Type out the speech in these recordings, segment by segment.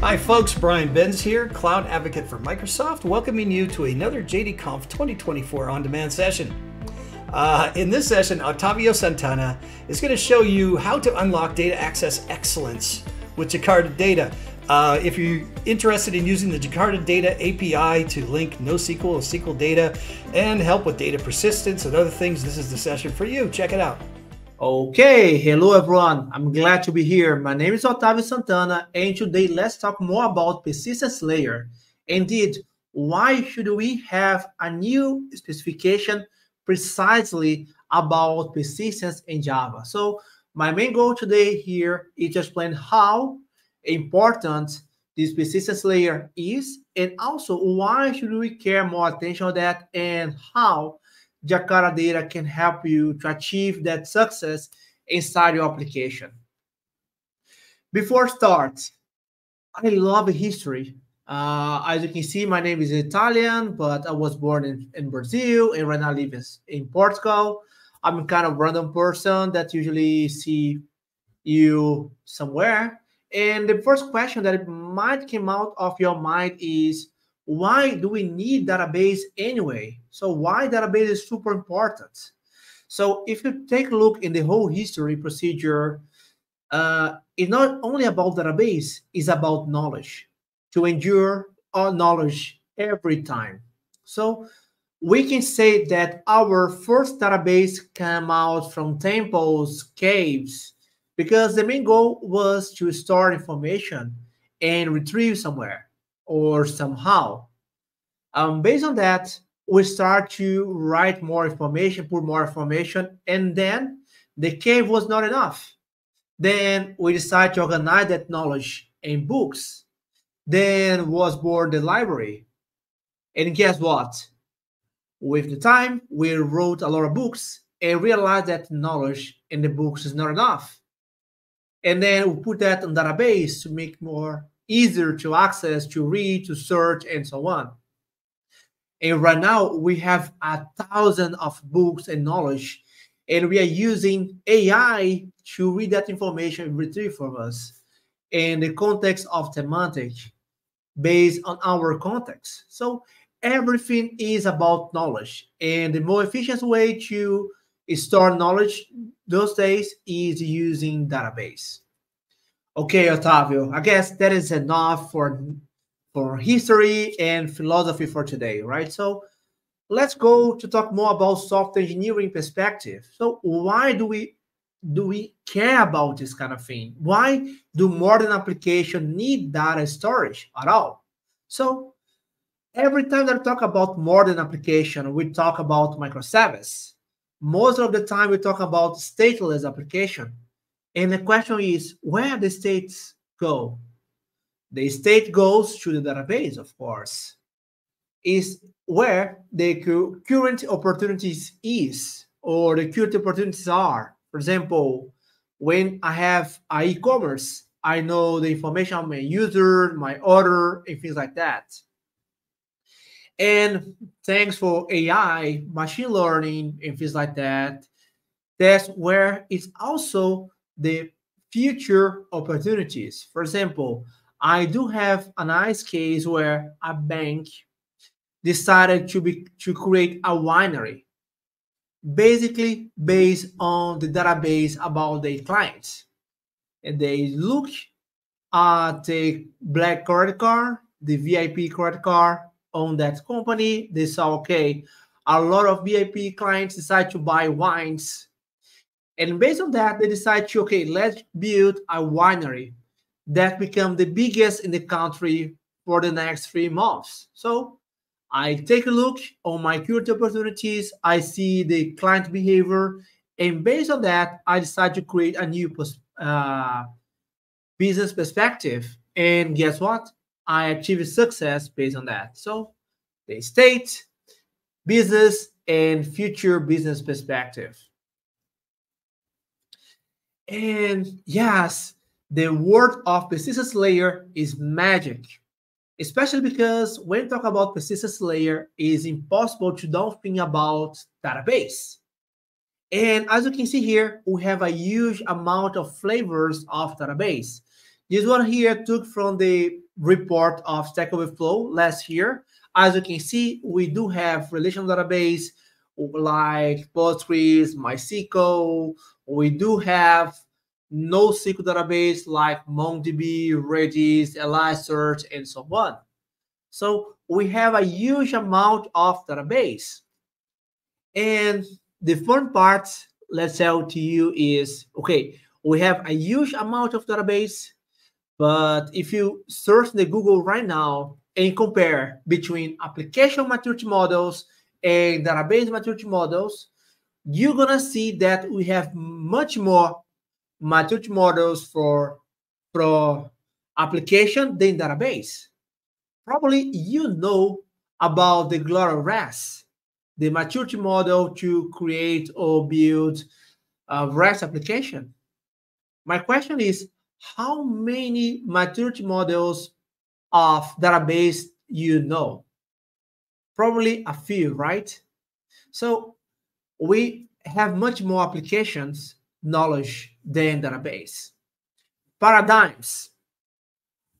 Hi folks, Brian Benz here, Cloud Advocate for Microsoft, welcoming you to another JDConf 2024 on-demand session. In this session, Otavio Santana is going to show you how to unlock data access excellence with Jakarta Data. If you're interested in using the Jakarta Data API to link NoSQL or SQL data and help with data persistence and other things, this is the session for you. Check it out. Okay, hello everyone. I'm glad to be here. My name is Otavio Santana, and today let's talk more about persistence layer. Indeed, why should we have a new specification precisely about persistence in Java? So my main goal today here is to explain how important this persistence layer is, and also why should we care more attention on that, and how Jakarta Data can help you to achieve that success inside your application. Before start, I love history. As you can see, my name is Italian, but I was born in Brazil, and right now I live in Portugal. I'm kind of random person that usually see you somewhere. And the first question that might come out of your mind is, why do we need database anyway? So why database is super important? So if you take a look in the whole history procedure, it's not only about database, it's about knowledge, to endure our knowledge every time. So we can say that our first database came out from temples, caves, because the main goal was to store information and retrieve somewhere or somehow. Based on that, we start to write more information, put more information, and then the cave was not enough. Then we decide to organize that knowledge in books. Then was born the library. And guess what? With the time, we wrote a lot of books and realized that knowledge in the books is not enough. And then we put that in database to make more easier to access, to read, to search, and so on. And right now we have 1,000 of books and knowledge, and we are using AI to read that information and retrieve from us in the context of semantic based on our context. So everything is about knowledge, and the more efficient way to store knowledge those days is using database. Okay, Otavio, I guess that is enough for history and philosophy for today, right? So let's go to talk more about software engineering perspective. So why do we care about this kind of thing? Why do modern applications need data storage at all? So every time that we talk about modern application, we talk about microservice. Most of the time we talk about stateless application. And the question is, where the states go? The state goes to the database, of course, is where the current opportunities is, or the current opportunities are. For example, when I have e-commerce, I know the information on my user, my order, and things like that. And thanks for AI, machine learning, and things like that, that's where it's also the future opportunities. For example, I do have a nice case where a bank decided to create a winery, basically based on the database about their clients. And they look at the black credit card, the VIP credit card on that company. They saw, okay, a lot of VIP clients decide to buy wines. And based on that, they decide to, okay, let's build a winery that become the biggest in the country for the next 3 months. So I take a look on my current opportunities, I see the client behavior, and based on that, I decide to create a new business perspective. And guess what? I achieve success based on that. So the state, business, and future business perspective. And yes, the word of persistence layer is magic, especially because when you talk about persistence layer, it is impossible to don't think about database. And as you can see here, we have a huge amount of flavors of database. This one here took from the report of Stack Overflow last year. As you can see, we do have relational database like Postgres, MySQL. We do have NoSQL database like MongoDB, Redis, Elasticsearch, and so on. So we have a huge amount of database. And the fun part, let's tell to you is, okay, we have a huge amount of database, but if you search the Google right now and compare between application maturity models and database maturity models, you're gonna see that we have much more maturity models for application than database. Probably you know about the Glory REST, the maturity model to create or build a REST application. My question is, how many maturity models of database you know? Probably a few, right? So we have much more applications knowledge than database. Paradigms.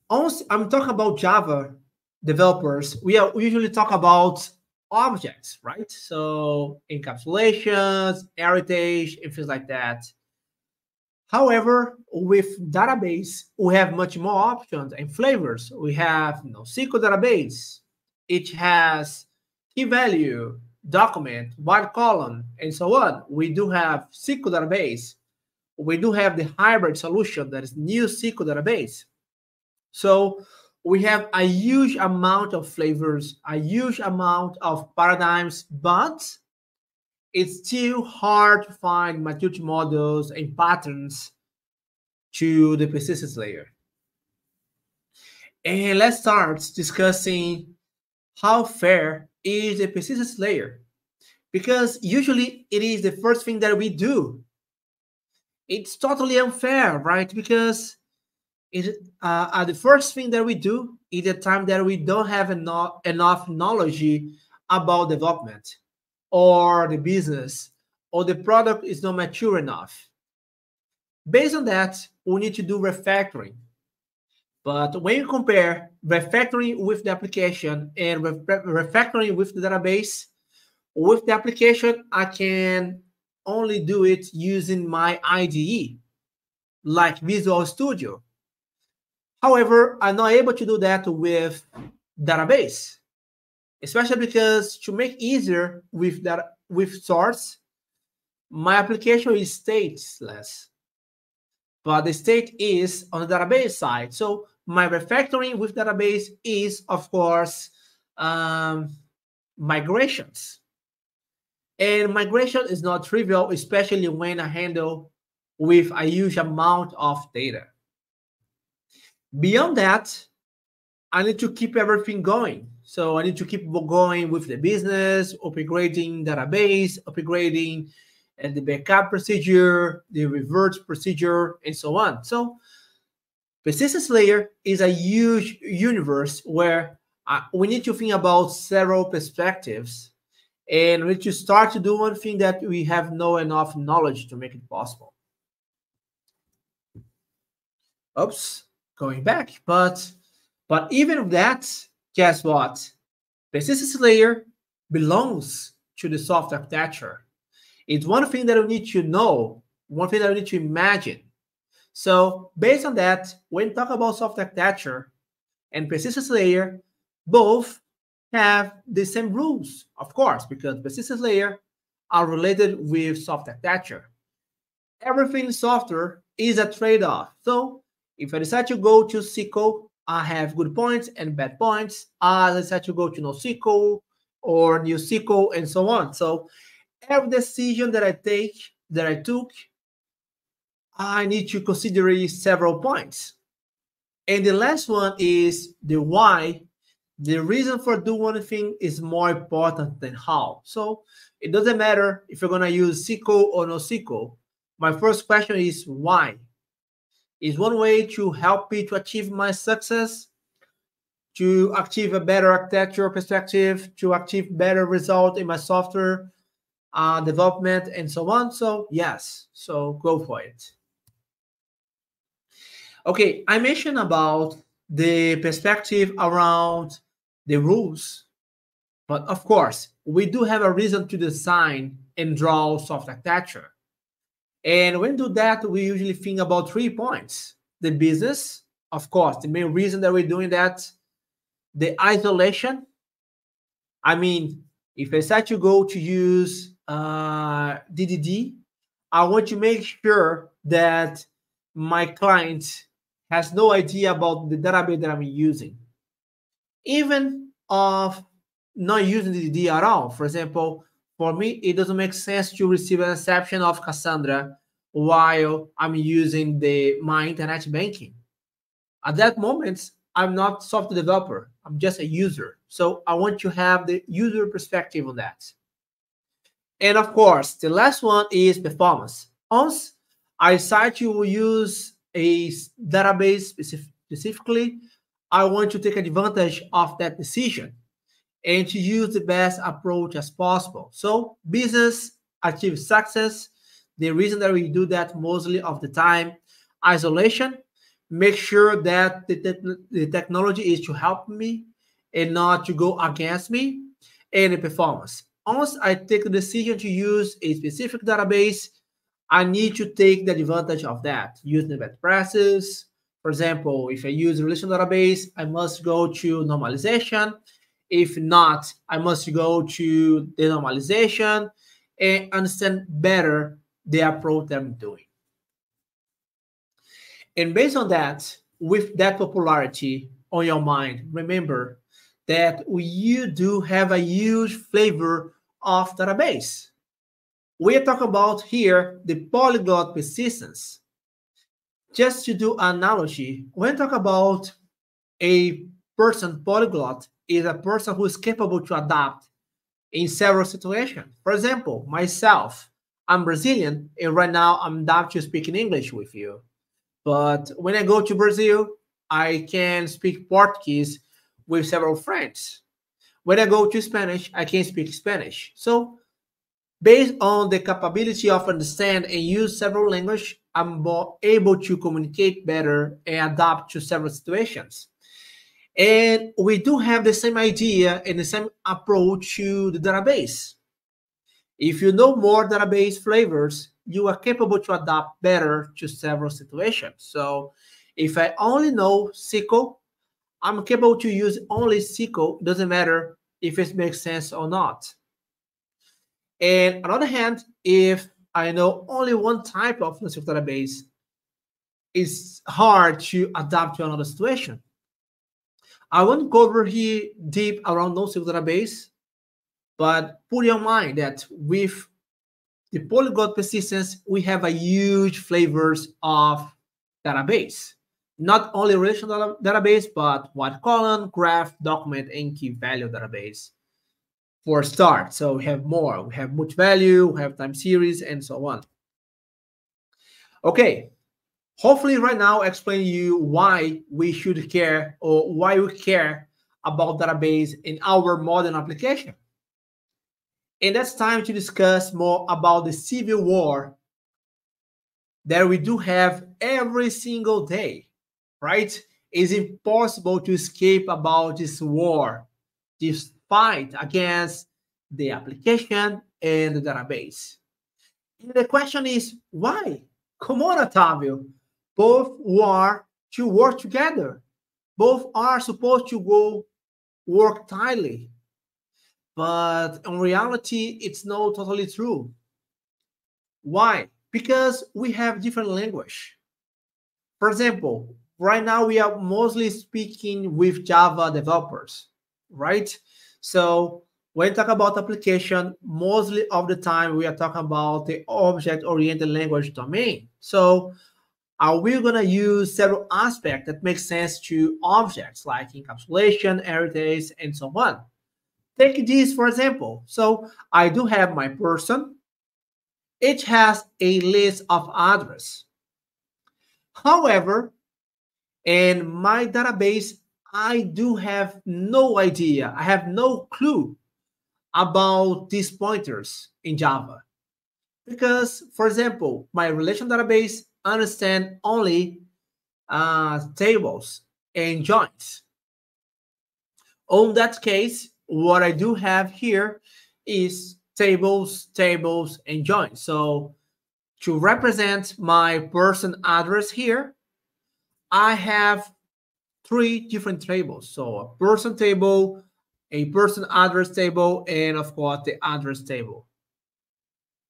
I'm talking about Java developers. We usually talk about objects, right? So encapsulations, heritage, and things like that. However, with database, we have much more options and flavors. We have NoSQL database. It has key value, document, wide column, and so on. We do have SQL database. We do have the hybrid solution that is NoSQL database. So we have a huge amount of flavors, a huge amount of paradigms, but it's still hard to find maturity models and patterns to the persistence layer. And let's start discussing how fair is the persistence layer, because usually it is the first thing that we do. It's totally unfair, right? Because the first thing that we do is the time that we don't have enough knowledge about development or the business or the product is not mature enough. Based on that, we need to do refactoring. But when you compare refactoring with the application and refactoring with the database, with the application, I can only do it using my IDE, like Visual Studio. However, I'm not able to do that with database, especially because to make easier with source, my application is stateless, but the state is on the database side. So my refactoring with database is, of course, migrations. And migration is not trivial, especially when I handle with a huge amount of data. Beyond that, I need to keep everything going. So I need to keep going with the business, upgrading database, upgrading the backup procedure, the revert procedure, and so on. So persistence layer is a huge universe where we need to think about several perspectives, and we need to start to do one thing that we have no enough knowledge to make it possible. Oops. Going back, but even with that, guess what? Persistence layer belongs to the soft architecture. It's one thing that we need to know, one thing that we need to imagine. So based on that, when we talk about soft architecture and persistence layer, both have the same rules, of course, because persistence layer are related with soft architecture. Everything in software is a trade-off. So if I decide to go to SQL, I have good points and bad points. I decide to go to NoSQL or NewSQL and so on. So every decision that I took, I need to consider several points. And the last one is the why. The reason for doing one thing is more important than how. So it doesn't matter if you're going to use SQL or NoSQL. My first question is why? Is one way to help me to achieve my success, to achieve a better architecture perspective, to achieve better result in my software development, and so on. So yes, so go for it. Okay, I mentioned about the perspective around the rules. But of course, we do have a reason to design and draw soft architecture. And when we do that, we usually think about 3 points. The business, of course, the main reason that we're doing that. The isolation. I mean, if I start to go to use DDD, I want to make sure that my client has no idea about the database that I'm using. Even of not using DDD at all. For example, for me, it doesn't make sense to receive an exception of Cassandra while I'm using my internet banking. At that moment, I'm not software developer. I'm just a user. So I want to have the user perspective on that. And of course, the last one is performance. Once I decide to use a database specifically, I want to take advantage of that decision and to use the best approach as possible. So business achieve success. The reason that we do that mostly of the time, isolation, make sure that the technology is to help me and not to go against me, and the performance. Once I take the decision to use a specific database, I need to take the advantage of that, using the best practices. For example, if I use a relational database, I must go to normalization. If not, I must go to the normalization and understand better the approach that I'm doing. And based on that, with that popularity on your mind, remember that you do have a huge flavor of database. We are talking about here the polyglot persistence. Just to do an analogy, when we talk about a person polyglot, is a person who is capable to adapt in several situations. For example, myself, I'm Brazilian, and right now I'm adapted to speaking English with you. But when I go to Brazil, I can speak Portuguese with several friends. When I go to Spanish, I can speak Spanish. So based on the capability of understand and use several languages, I'm more able to communicate better and adapt to several situations. And we do have the same idea and the same approach to the database. If you know more database flavors, you are capable to adapt better to several situations. So if I only know SQL, I'm capable to use only SQL. Doesn't matter if it makes sense or not. And on the other hand, if I know only one type of NoSQL database, it's hard to adapt to another situation. I won't cover here deep around NoSQL database, but put in mind that with the polyglot persistence, we have a huge flavors of database. Not only relational database, but wide column, graph, document, and key value database for start. So we have more. We have multi-value, we have time series, and so on. Okay. Hopefully right now I explain you why we should care or why we care about database in our modern application. And that's time to discuss more about the civil war that we do have every single day, right? It's impossible to escape about this war, this fight against the application and the database. And the question is, why? Come on, Otavio. Both are to work together. Both are supposed to go work tightly. But in reality, it's not totally true. Why? Because we have different language. For example, right now we are mostly speaking with Java developers, right? So when we talk about application, mostly of the time we are talking about the object-oriented language domain. So are we going to use several aspects that make sense to objects like encapsulation, arrays, and so on? Take this for example. So I do have my person. It has a list of address. However, in my database, I do have no idea. I have no clue about these pointers in Java. Because, for example, my relational database understand only tables. and joins. On that case, what I do have here is tables, tables, and joins. So to represent my person address here, I have 3 different tables. So a person table, a person address table, and of course the address table.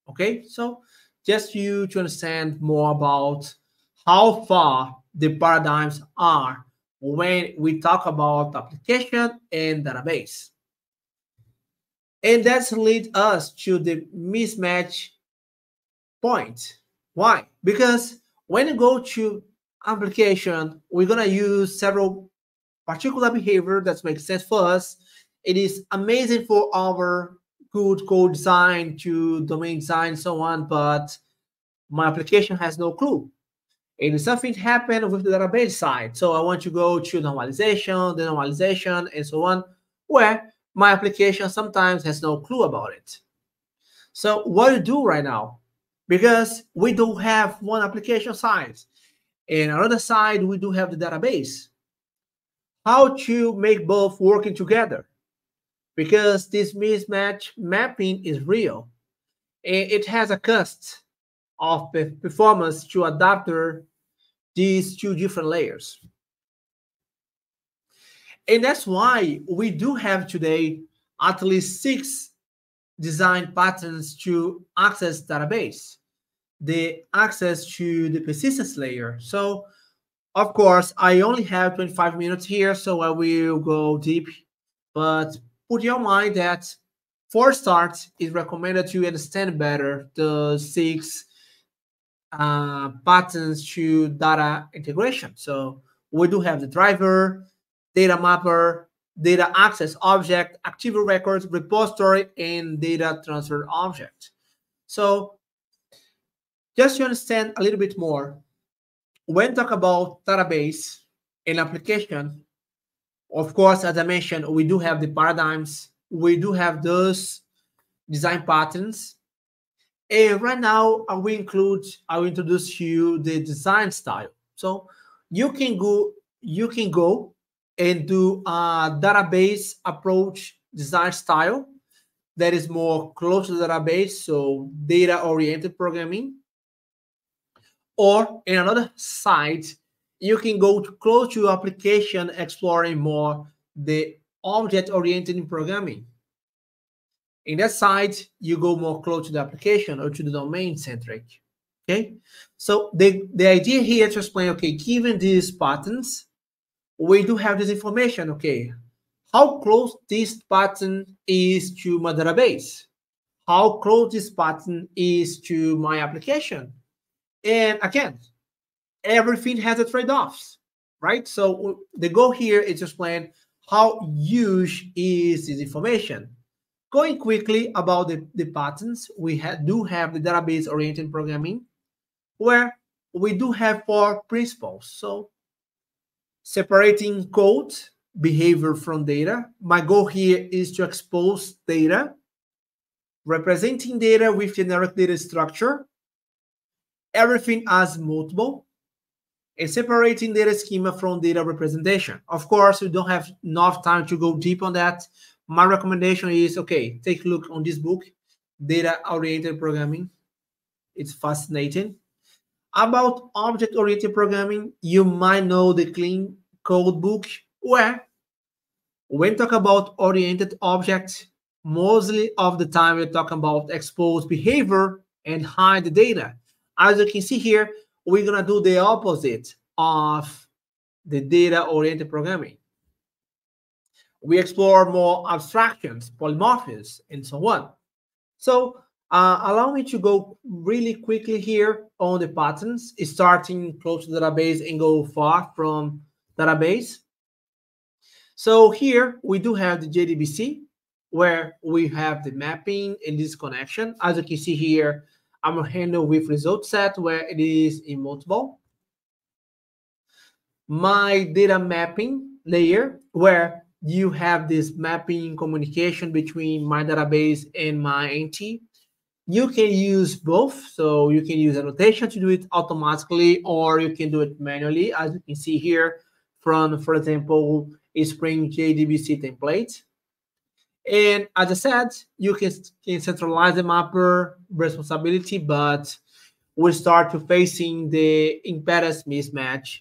Okay, so just you to understand more about how far the paradigms are when we talk about application and database. And that's lead us to the mismatch point. Why? Because when you go to application, we're gonna use several particular behavior that makes sense for us. It is amazing for our good code design to domain design, so on, but my application has no clue. And something happened with the database side. So I want to go to normalization, denormalization, and so on, where my application sometimes has no clue about it. So what do you do right now? Because we do have one application side, and another side we do have the database. How to make both working together? Because this mismatch mapping is real. It has a cost of performance to adapt these 2 different layers. And that's why we do have today at least 6 design patterns to access database, the access to the persistence layer. So of course, I only have 25 minutes here, so I will go deep, but put your mind that for start, it's recommended to understand better the 6 patterns to data integration. So we do have the driver, data mapper, data access object, active records, repository, and data transfer object. So just to understand a little bit more, when talk about database and application, of course, as I mentioned, we do have the paradigms, we do have those design patterns. And right now, I will introduce you the design style. So you can go and do a database approach design style that is more close to the database, so data-oriented programming. Or in another side, you can go close to application, exploring more the object-oriented programming. In that side, you go more close to the application or to the domain-centric. Okay, so the idea here to explain, okay, given these patterns, we do have this information, okay, how close this pattern is to my database, how close this pattern is to my application. And again, everything has a trade-offs, right? So the goal here is to explain how huge is this information. Going quickly about the patterns, we do have the database-oriented programming, where we do have 4 principles. So separating code, behavior from data. My goal here is to expose data, representing data with generic data structure, everything as mutable, and separating data schema from data representation. Of course, we don't have enough time to go deep on that. My recommendation is, okay, take a look on this book, Data-Oriented Programming. It's fascinating. About object-oriented programming, you might know the Clean Code book, where when talk about oriented objects, mostly of the time we're talking about expose behavior and hide the data. As you can see here, we're gonna do the opposite of the data-oriented programming. We explore more abstractions, polymorphisms, and so on. So allow me to go really quickly here on the patterns, starting close to the database and go far from database. So here we do have the JDBC, where we have the mapping and this connection. As you can see here, I'm gonna handle with result set where it is immutable. My data mapping layer, where you have this mapping communication between my database and my entity. You can use both. So you can use annotation to do it automatically, or you can do it manually. As you can see here, from, for example, a Spring JDBC template. And as I said, you can centralize the mapper responsibility, but we start to facing the impedance mismatch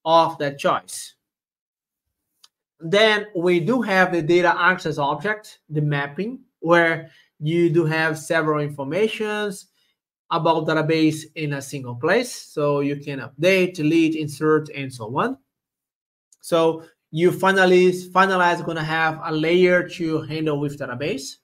of that choice. Then we do have the data access object, the mapping, where you do have several informations about database in a single place. So you can update, delete, insert, and so on. So you finalize going to have a layer to handle with database.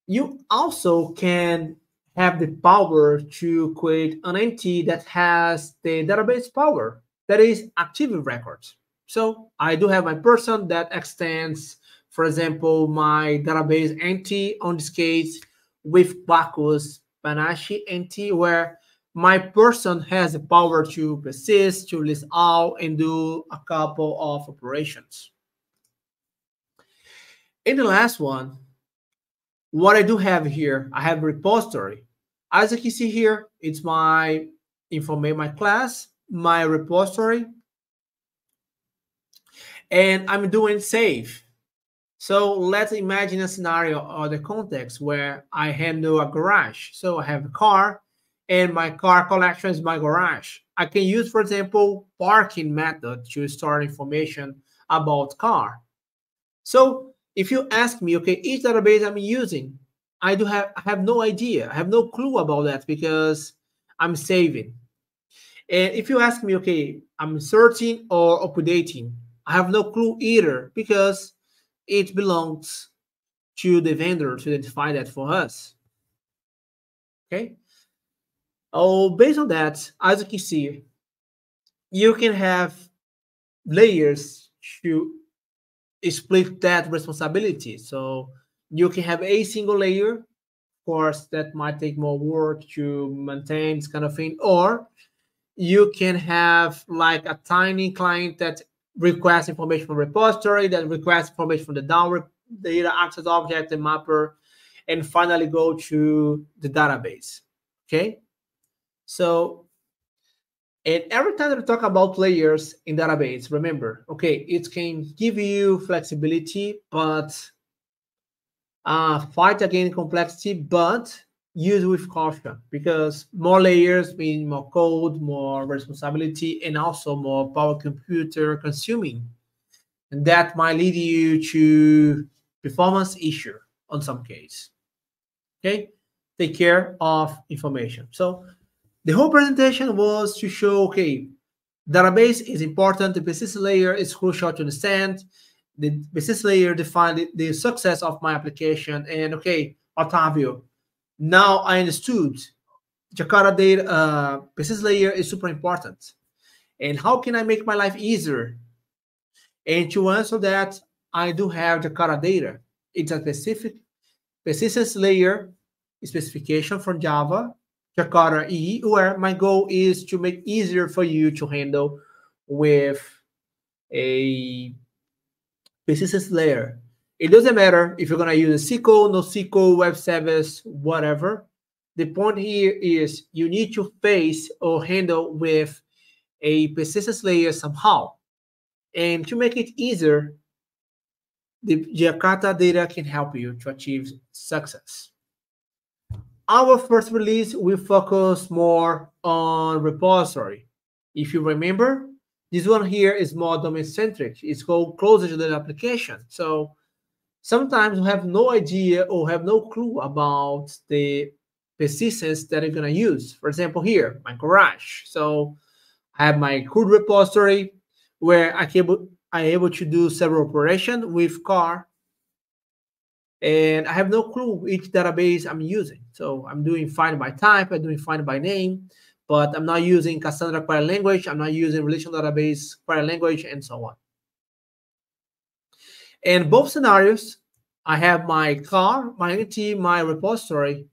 You also can have the power to create an entity that has the database power, that is active records. So I do have my person that extends, for example, my database entity on this case with Bacchus Panache entity, where my person has the power to persist, to list all, and do a couple of operations. In the last one, what I do have here, I have a repository. As you can see here, it's my information, my class, my repository, and I'm doing save. So let's imagine a scenario or the context where I handle a garage. So I have a car, and my car collection is my garage. I can use, for example, parking method to store information about car. So if you ask me, okay, each database I'm using, I have no idea. I have no clue about that because I'm saving. And if you ask me, okay, I'm searching or updating, I have no clue either because it belongs to the vendor to identify that for us. Okay. Oh, based on that, as you can see, you can have layers to split that responsibility. So you can have a single layer. Of course, that might take more work to maintain this kind of thing. Or you can have like a tiny client that requests information from repository, that requests information from the data access object, the mapper, and finally go to the database. Okay. So, and every time that we talk about layers in database, remember, okay, it can give you flexibility, but fight against complexity, but use with caution, because more layers mean more code, more responsibility, and also more power computer consuming. And that might lead you to performance issue on some case. Okay, take care of information. So the whole presentation was to show, okay, database is important. The persistence layer is crucial to understand. The persistence layer defined the success of my application. And okay, Otavio, now I understood Jakarta Data persistence layer is super important. And how can I make my life easier? And to answer that, I do have Jakarta Data. It's a specific persistence layer specification from Java, Jakarta EE, where my goal is to make easier for you to handle with a persistence layer. It doesn't matter if you're going to use a SQL, NoSQL, web service, whatever. The point here is you need to face or handle with a persistence layer somehow. And to make it easier, the Jakarta Data can help you to achieve success. Our first release will focus more on repository. If you remember, this one here is more domain-centric. It's called closer to the application. So sometimes we have no idea or have no clue about the persistence that you're going to use. For example, here, my garage. So I have my CRUD repository where I'm able to do several operations with car. And I have no clue which database I'm using. So I'm doing find by type, I'm doing find by name, but I'm not using Cassandra query language, I'm not using relational database query language, and so on. In both scenarios, I have my car, my entity, my repository,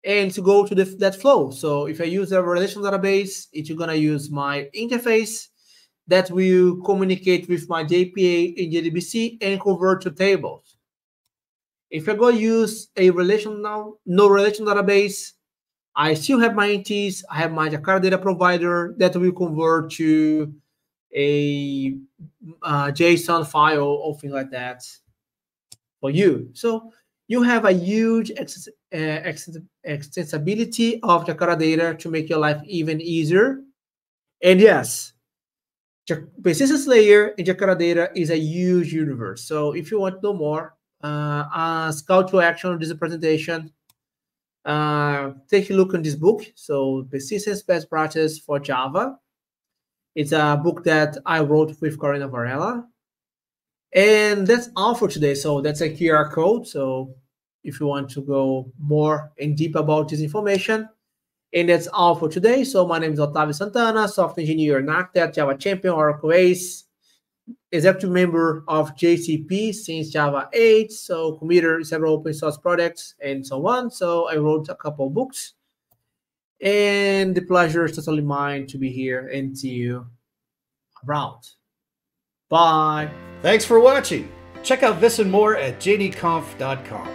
and to go to that flow. So if I use a relational database, it's going to use my interface that will communicate with my JPA in JDBC and convert to tables. If I go use a no relational database, I still have my entities. I have my Jakarta data provider that will convert to a JSON file or things like that for you. So you have a huge extensibility of Jakarta Data to make your life even easier. And yes, persistence layer in Jakarta Data is a huge universe. So if you want to know more, as call to action of this presentation, take a look in this book. So Persistence Best Practice for Java. It's a book that I wrote with Corina Varela. And that's all for today. So that's a QR code. So if you want to go more in deep about this information, and that's all for today. So my name is Otavio Santana, software engineer and architect, Java champion, Oracle Ace, executive member of JCP since Java 8, so committer several open source projects and so on. So I wrote a couple of books, and the pleasure is totally mine to be here and see you around. Bye. Thanks for watching. Check out this and more at jdconf.com.